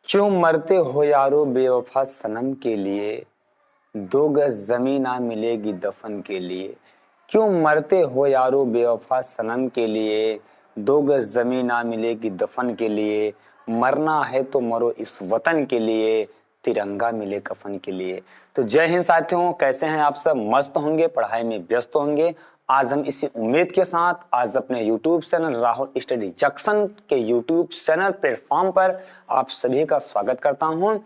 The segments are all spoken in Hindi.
क्यों मरते हो यारो बेवफा सनम के लिए, 2 गज जमीन ना मिलेगी दफन के लिए। क्यों मरते हो यारो बेवफा सनम के लिए, 2 गज जमीन ना मिलेगी दफन के लिए। मरना है तो मरो इस वतन के लिए, तिरंगा मिले कफन के लिए। तो जय हिंद साथियों, कैसे हैं आप सब? मस्त होंगे, पढ़ाई में व्यस्त होंगे। आज हम इसी उम्मीद के साथ आज अपने YouTube channel Rahul study junction के YouTube चैनल प्लेटफॉर्म पर आप सभी का स्वागत करता हूं।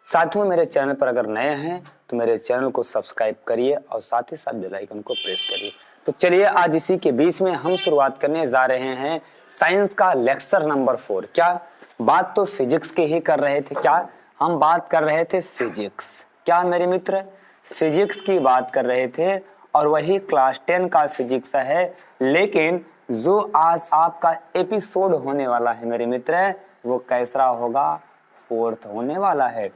साथियों, मेरे चैनल पर अगर नए हैं तो मेरे चैनल को सब्सक्राइब करिए और साथ ही साथ बेल आइकन को प्रेस करिए। तो चलिए आज इसी के बीच में हम शुरुआत करने जा रहे हैं साइंस का लेक्चर नंबर 4। क्या बात तो फिजिक्स के ही कर रहे थे? क्या हम बात कर रहे थे फिजिक्स? क्या मेरे मित्र फिजिक्स की बात कर रहे थे और वही क्लास 10 का फिजिक्स है। लेकिन जो आज आपका एपिसोड होने वाला है मेरे मित्र, वो कैसा होगा? 4th होने वाला है,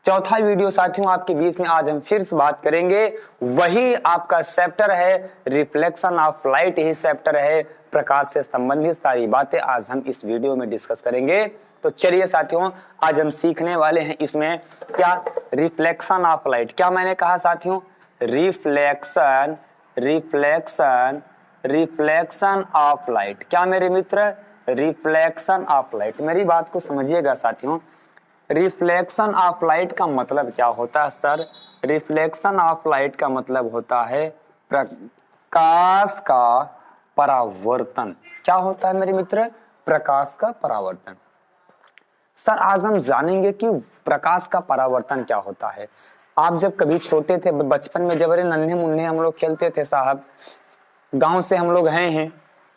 चौथा वीडियो। साथियों, आपके बीच में आज हम फिर से बात करेंगे, वही आपका चैप्टर है reflection of light. He chapter है, प्रकाश से संबंधित सारी बातें आज हम इस वीडियो में डिस्कस करेंगे। तो चलिए साथियों, आज हम सीखने वाले हैं इसमें क्या? Reflection of light. क्या मैंने कहा साथियों? Reflection reflection reflection of light. क्या मेरे मित्र? Reflection of light. मेरी बात को समझिएगा साथियों, रिफ्लेक्शन ऑफ लाइट का मतलब क्या होता है सर? रिफ्लेक्शन ऑफ लाइट का मतलब होता है प्रकाश का परावर्तन। क्या होता है मेरे मित्र? प्रकाश का परावर्तन। सर आज हम जानेंगे कि प्रकाश का परावर्तन क्या होता है। आप जब कभी छोटे थे, बचपन में जब नन्हे मुन्ने हम लोग खेलते थे साहब, गांव से हम लोग हैं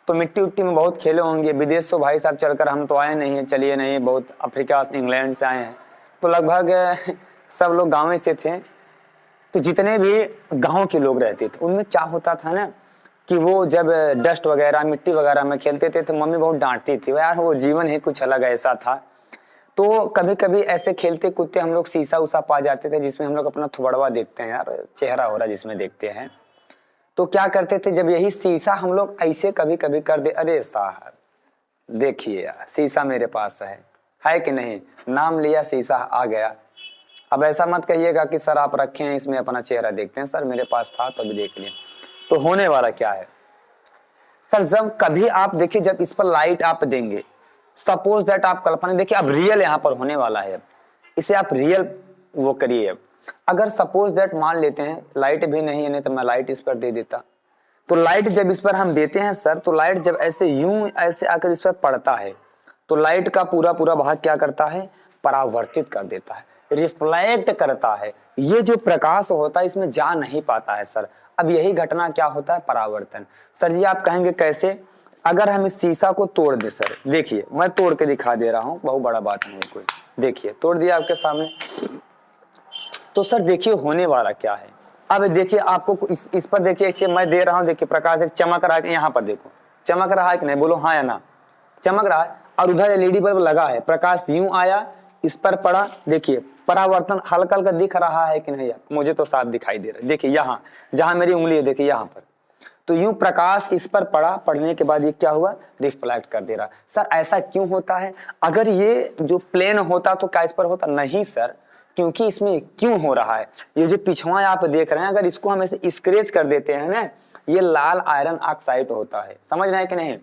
तो मिट्टी उट्टी में बहुत खेले होंगे। विदेश से भाई साहब चलकर हम तो आए नहीं हैं, चलिए नहीं, बहुत अफ्रीका इंग्लैंड से आए हैं, तो लगभग सब लोग गाँव से थे। तो जितने भी गांव के लोग रहते थे उनमें क्या होता था ना कि वो जब डस्ट वगैरह मिट्टी वगैरह में खेलते थे तो मम्मी बहुत डांटती थी। यार वो जीवन ही कुछ अलग ऐसा था। तो कभी कभी ऐसे खेलते कूदते हम लोग शीशा उसा पा जाते थे जिसमें हम लोग अपना थुबड़वा देखते हैं, यार चेहरा हो रहा जिसमें देखते हैं। तो क्या करते थे, जब यही शीशा हम लोग ऐसे कभी कभी कर दे, अरे साहब देखिए यार शीशा मेरे पास है कि नहीं, नाम लिया शीशा आ गया। अब ऐसा मत कहिएगा कि सर आप रखे हैं इसमें अपना चेहरा देखते हैं। सर मेरे पास था तो अभी देख लिया। तो होने वाला क्या है सर, जब कभी आप देखिए, जब इस पर लाइट आप देंगे, सपोज दैट आप कल्पना, देखिए अब रियल यहाँ पर होने वाला है, इसे आप रियल वो करिए। अब अगर सपोज दैट मान लेते हैं लाइट भी नहीं है, नहीं तो मैं लाइट इस पर दे देता। तो लाइट जब इस पर हम देते हैं सर, तो लाइट जब ऐसे यूं ऐसे आकर इस पर पड़ता है तो लाइट का पूरा पूरा भाग क्या करता है? परावर्तित कर देता है, रिफ्लेक्ट करता है। ये जो प्रकाश होता है इसमें जा नहीं पाता है सर। अब यही घटना क्या होता है? परावर्तन। सर जी आप कहेंगे कैसे? अगर हम इस शीशा को तोड़ दे सर, देखिए मैं तोड़ के दिखा दे रहा हूं, बहुत बड़ा बात नहीं कोई। देखिए तोड़ दिया आपके सामने। तो सर देखिए होने वाला क्या है। अब देखिए आपको इस पर देखिए, इसे मैं दे रहा हूं, देखिए प्रकाश एक चमक रहा है, यहाँ पर देखो चमक रहा है कि नहीं, बोलो हाँ या ना। चमक रहा है। और उधर एलईडी बल्ब लगा है, प्रकाश यूं आया, इस पर पड़ा, देखिए परावर्तन हल्का हल्का दिख रहा है कि नहीं यार? मुझे तो साफ दिखाई दे रहा है। देखिए यहाँ जहां मेरी उंगली है, देखिए यहाँ पर, तो यूं प्रकाश इस पर पड़ा, पड़ने के बाद ये क्या हुआ? रिफ्लेक्ट कर दे रहा। सर ऐसा क्यों होता है? अगर ये जो प्लेन होता तो क्या इस पर होता? नहीं सर, क्योंकि इसमें क्यों हो रहा है, ये जो पिछवा आप देख रहे हैं, अगर इसको हम ऐसे स्क्रेच कर देते हैं ना, ये लाल आयरन ऑक्साइड होता है। समझ रहे हैं कि नहीं?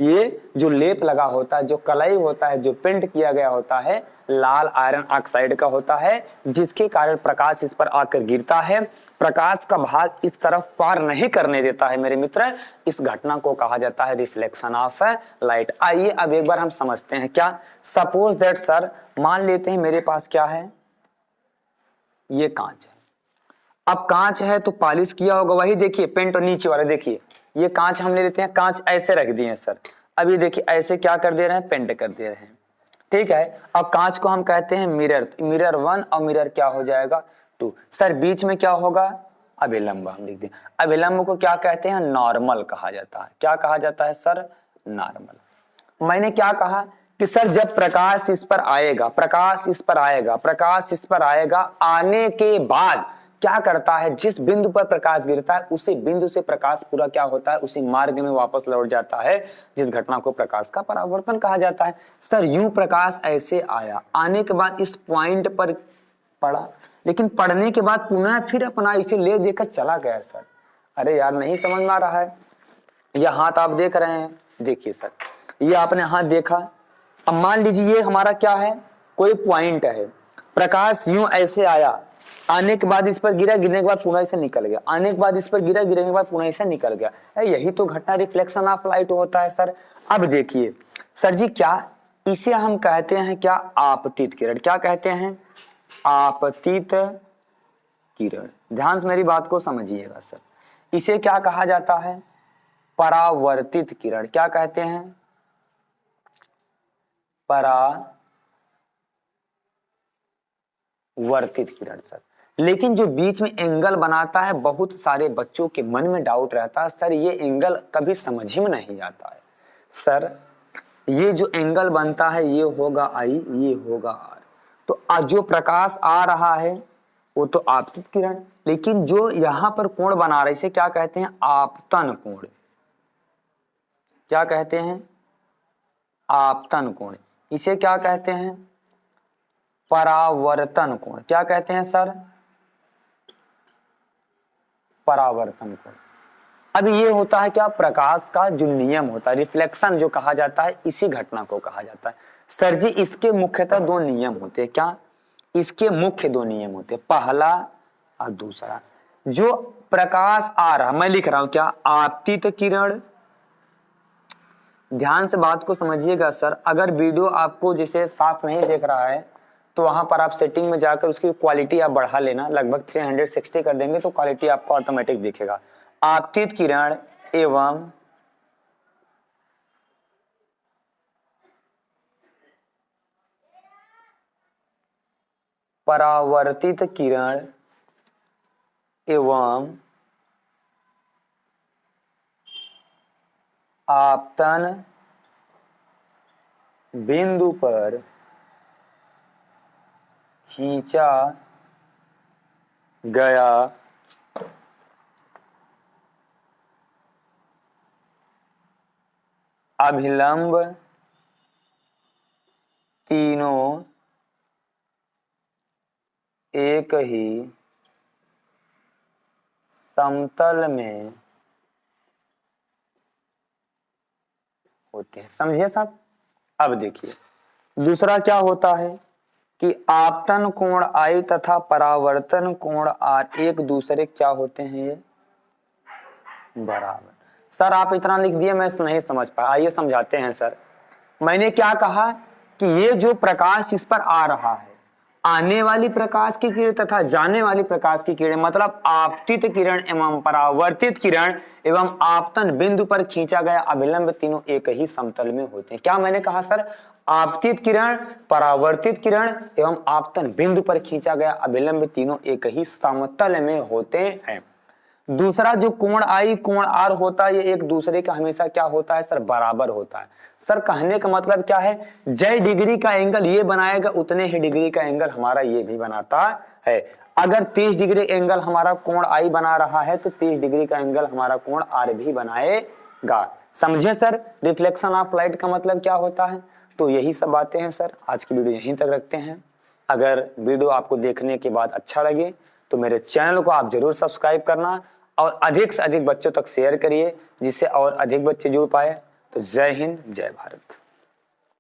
ये जो लेप लगा होता है, जो कलई होता है, जो पेंट किया गया होता है, लाल आयरन ऑक्साइड का होता है, जिसके कारण प्रकाश इस पर आकर गिरता है, प्रकाश का भाग इस तरफ पार नहीं करने देता है मेरे मित्र। इस घटना को कहा जाता है रिफ्लेक्शन ऑफ लाइट। आइए अब एक बार हम समझते हैं। क्या? सपोज दैट सर, मान लेते हैं मेरे पास क्या है, ये कांच है। अब कांच है तो पॉलिश किया होगा, वही देखिए पेंट और नीचे वाला, देखिए ये कांच हम ले लेते हैं, कांच ऐसे रख दिए सर। अब ये देखिए ऐसे क्या कर दे रहे हैं? पेंट कर दे रहे हैं, ठीक है। अब कांच को हम कहते हैं मिरर, मिरर 1 और मिरर क्या हो जाएगा? 2। सर बीच में क्या होगा? अभिलंब हम लिख दें। अभिलंब को क्या कहते हैं? नॉर्मल कहा जाता है। क्या कहा जाता है सर? नॉर्मल। मैंने क्या कहा कि सर जब प्रकाश इस पर आएगा, प्रकाश इस पर आएगा, प्रकाश इस पर आएगा, आने के बाद क्या करता है, जिस बिंदु पर प्रकाश गिरता है उसी बिंदु से प्रकाश पूरा क्या होता है, उसी मार्ग में वापस लौट जाता है, जिस घटना को प्रकाश का परावर्तन कहा जाता है। सर यूं प्रकाश ऐसे आया, आने के बाद इस पॉइंट पर पड़ा, लेकिन पढ़ने के बाद पुनः फिर अपना इसे ले देकर चला गया। सर अरे यार नहीं समझ में आ रहा है। यह हाथ आप देख रहे हैं, देखिए सर ये आपने हाथ देखा, अब मान लीजिए ये हमारा क्या है, कोई पॉइंट है, प्रकाश यूं ऐसे आया, आने के बाद इस पर गिरा, गिरने के बाद पुनः इसे निकल गया, आने के बाद इस पर गिरा, गिरने के बाद पुनः इसे निकल गया। यही तो घटना रिफ्लेक्शन ऑफ लाइट होता है सर। अब देखिए सर जी, क्या इसे हम कहते हैं क्या, आपतित किरण। क्या कहते हैं, आपतित किरण। ध्यान से मेरी बात को समझिएगा सर, इसे क्या कहा जाता है, परावर्तित किरण। क्या कहते हैं, परावर्तित किरण सर। लेकिन जो बीच में एंगल बनाता है, बहुत सारे बच्चों के मन में डाउट रहता है, सर ये एंगल कभी समझ ही में नहीं आता है। सर ये जो एंगल बनता है ये होगा आई, ये होगा आर, तो जो प्रकाश आ रहा है वो तो आपतित किरण, लेकिन जो यहां पर कोण बना रहा है इसे क्या कहते हैं, आपतन कोण। क्या कहते हैं, आपतन कोण। इसे क्या कहते हैं, परावर्तन कोण। क्या कहते हैं सर, परावर्तन कोण। अब ये होता है क्या, प्रकाश का जो नियम होता है, रिफ्लेक्शन जो कहा जाता है, इसी घटना को कहा जाता है। सर जी इसके मुख्यतः दो नियम होते हैं। क्या, इसके मुख्य दो नियम होते हैं, पहला और दूसरा। जो प्रकाश आ रहा, मैं लिख रहा हूं क्या, आपतित किरण। ध्यान से बात को समझिएगा सर, अगर वीडियो आपको जैसे साफ नहीं देख रहा है तो वहां पर आप सेटिंग में जाकर उसकी क्वालिटी आप बढ़ा लेना, लगभग 360 कर देंगे तो क्वालिटी आपको ऑटोमेटिक दिखेगा। आपतित किरण एवं परावर्तित किरण एवं आपतन बिंदु पर खींचा गया अभिलंब तीनों एक ही समतल में होते हैं। समझिए साहब। अब देखिए दूसरा क्या होता है कि आपतन कोण आई तथा परावर्तन कोण आर एक दूसरे क्या होते हैं, ये बराबर। सर आप इतना लिख दिए मैं नहीं समझ पाया, आइए समझाते हैं सर। मैंने क्या कहा कि ये जो प्रकाश इस पर आ रहा है, आने वाली प्रकाश की किरण तथा जाने वाली प्रकाश की किरण, मतलब आपतित किरण एवं परावर्तित किरण एवं आपतन बिंदु पर खींचा गया अभिलंब तीनों एक ही समतल में होते हैं। क्या मैंने कहा सर, आपतित किरण, परावर्तित किरण एवं आपतन बिंदु पर खींचा गया अभिलंब तीनों एक ही समतल में होते हैं। दूसरा जो कोण आई कोण आर होता है, ये एक दूसरे का हमेशा क्या होता है सर, बराबर होता है। सर कहने का मतलब क्या है, जय डिग्री का एंगल ये बनाएगा उतने ही डिग्री का एंगल हमारा ये भी बनाता है। अगर 30 डिग्री एंगल हमारा कोण आई बना रहा है तो 30 डिग्री का एंगल हमारा कोण आर भी बनाएगा। समझे सर, रिफ्लेक्शन ऑफ लाइट का मतलब क्या होता है। तो यही सब बातें हैं सर, आज की वीडियो यहीं तक रखते हैं। अगर वीडियो आपको देखने के बाद अच्छा लगे तो मेरे चैनल को आप जरूर सब्सक्राइब करना और अधिक से अधिक बच्चों तक शेयर करिए, जिससे और अधिक बच्चे जुड़ पाए। तो जय हिंद, जय भारत।